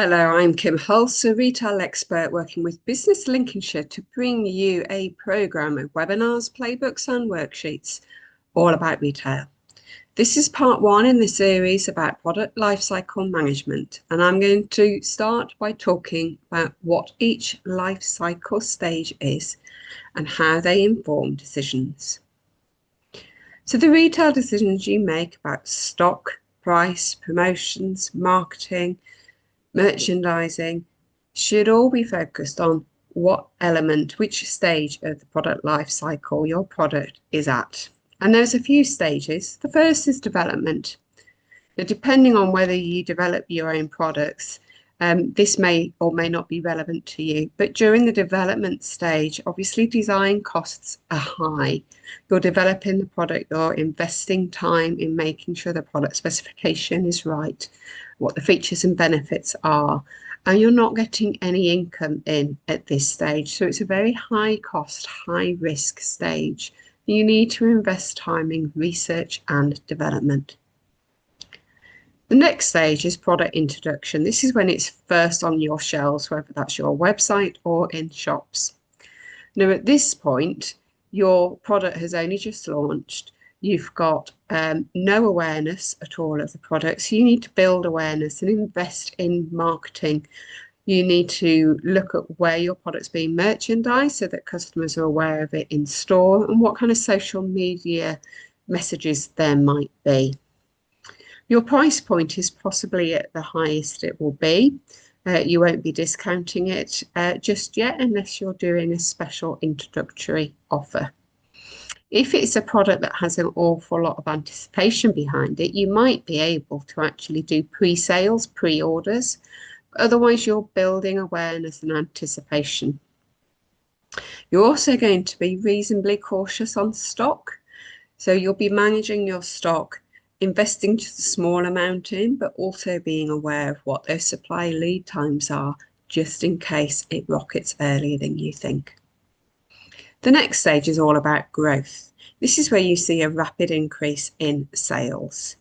Hello, I'm Kim Hulse, a retail expert working with Business Lincolnshire to bring you a programme of webinars, playbooks and worksheets all about retail. This is part one in the series about product lifecycle management, and I'm going to start by talking about what each lifecycle stage is and how they inform decisions. So the retail decisions you make about stock, price, promotions, marketing, merchandising should all be focused on what element, which stage of the product life cycle your product is at. And there's a few stages. The first is development. Now, depending on whether you develop your own products, this may or may not be relevant to you, but during the development stage, obviously design costs are high. You're developing the product, you're investing time in making sure the product specification is right, what the features and benefits are, and you're not getting any income in at this stage. So it's a very high cost, high risk stage. You need to invest time in research and development. The next stage is product introduction. This is when it's first on your shelves, whether that's your website or in shops. Now, at this point, your product has only just launched. You've got no awareness at all of the product. So you need to build awareness and invest in marketing. You need to look at where your product's being merchandised so that customers are aware of it in store and what kind of social media messages there might be. Your price point is possibly at the highest it will be. You won't be discounting it just yet unless you're doing a special introductory offer. If it's a product that has an awful lot of anticipation behind it, you might be able to actually do pre-sales, pre-orders. Otherwise, you're building awareness and anticipation. You're also going to be reasonably cautious on stock. So you'll be managing your stock, investing just a small amount in, but also being aware of what those supply lead times are, just in case it rockets earlier than you think. The next stage is all about growth. This is where you see a rapid increase in sales.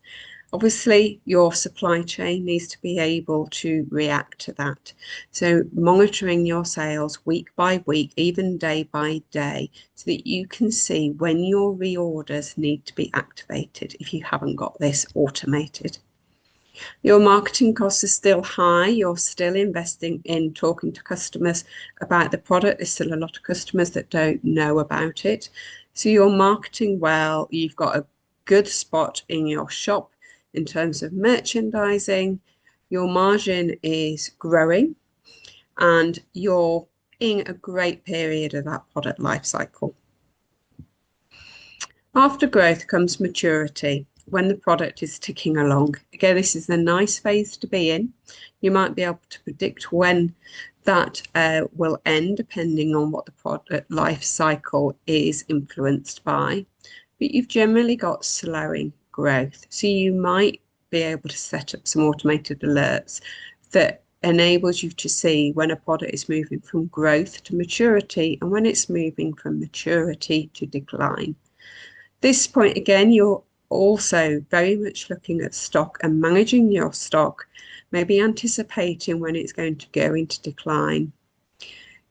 Obviously, your supply chain needs to be able to react to that. So monitoring your sales week by week, even day by day, so that you can see when your reorders need to be activated if you haven't got this automated. Your marketing costs are still high. You're still investing in talking to customers about the product. There's still a lot of customers that don't know about it. So you're marketing well. You've got a good spot in your shop in terms of merchandising. Your margin is growing and you're in a great period of that product life cycle. After growth comes maturity, when the product is ticking along. Again, this is a nice phase to be in. You might be able to predict when that will end, depending on what the product life cycle is influenced by. But you've generally got slowing growth. So you might be able to set up some automated alerts that enables you to see when a product is moving from growth to maturity and when it's moving from maturity to decline. This point, again, you're also very much looking at stock and managing your stock, maybe anticipating when it's going to go into decline.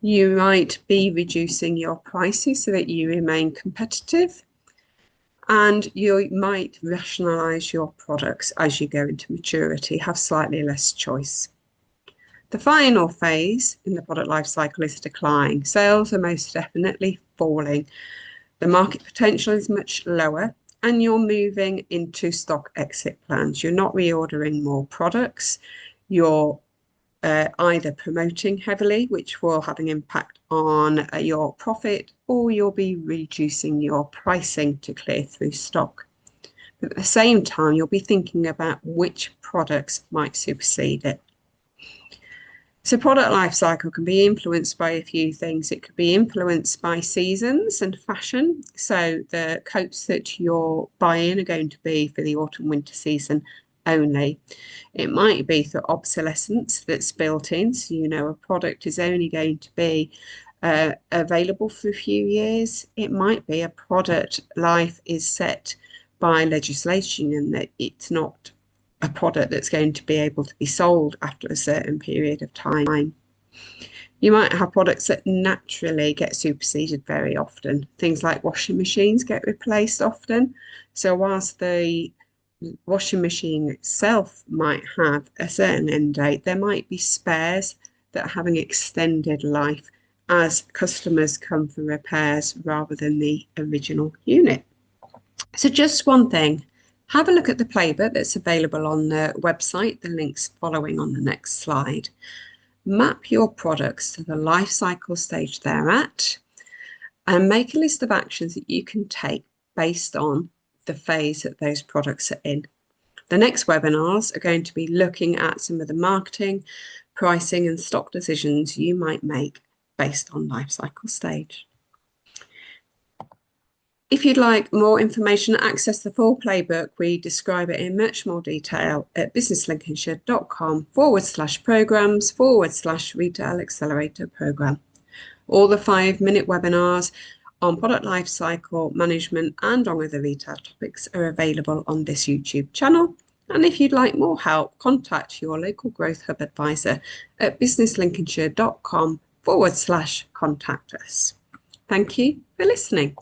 You might be reducing your prices so that you remain competitive, and you might rationalize your products as you go into maturity, have slightly less choice. The final phase in the product life cycle is decline. Sales are most definitely falling. The market potential is much lower, and you're moving into stock exit plans. You're not reordering more products. You're either promoting heavily, which will have an impact on your profit, or you'll be reducing your pricing to clear through stock. But at the same time, you'll be thinking about which products might supersede it. So product life cycle can be influenced by a few things. It could be influenced by seasons and fashion. So the coats that you're buying are going to be for the autumn winter season only. It might be for obsolescence that's built in. So you know a product is only going to be available for a few years. It might be a product life is set by legislation and that it's not a product that's going to be able to be sold after a certain period of time. You might have products that naturally get superseded very often. Things like washing machines get replaced often. So whilst the washing machine itself might have a certain end date, there might be spares that are having extended life as customers come for repairs rather than the original unit. So just one thing, have a look at the playbook that's available on the website. The link's following on the next slide. Map your products to the life cycle stage they're at and make a list of actions that you can take based on the phase that those products are in. The next webinars are going to be looking at some of the marketing, pricing and stock decisions you might make based on life cycle stage. If you'd like more information, access the full playbook. We describe it in much more detail at businesslincolnshire.com/programs/retail accelerator program. All the 5-minute webinars on product lifecycle management and on other retail topics are available on this YouTube channel. And if you'd like more help, contact your local Growth Hub advisor at businesslincolnshire.com/contact us. Thank you for listening.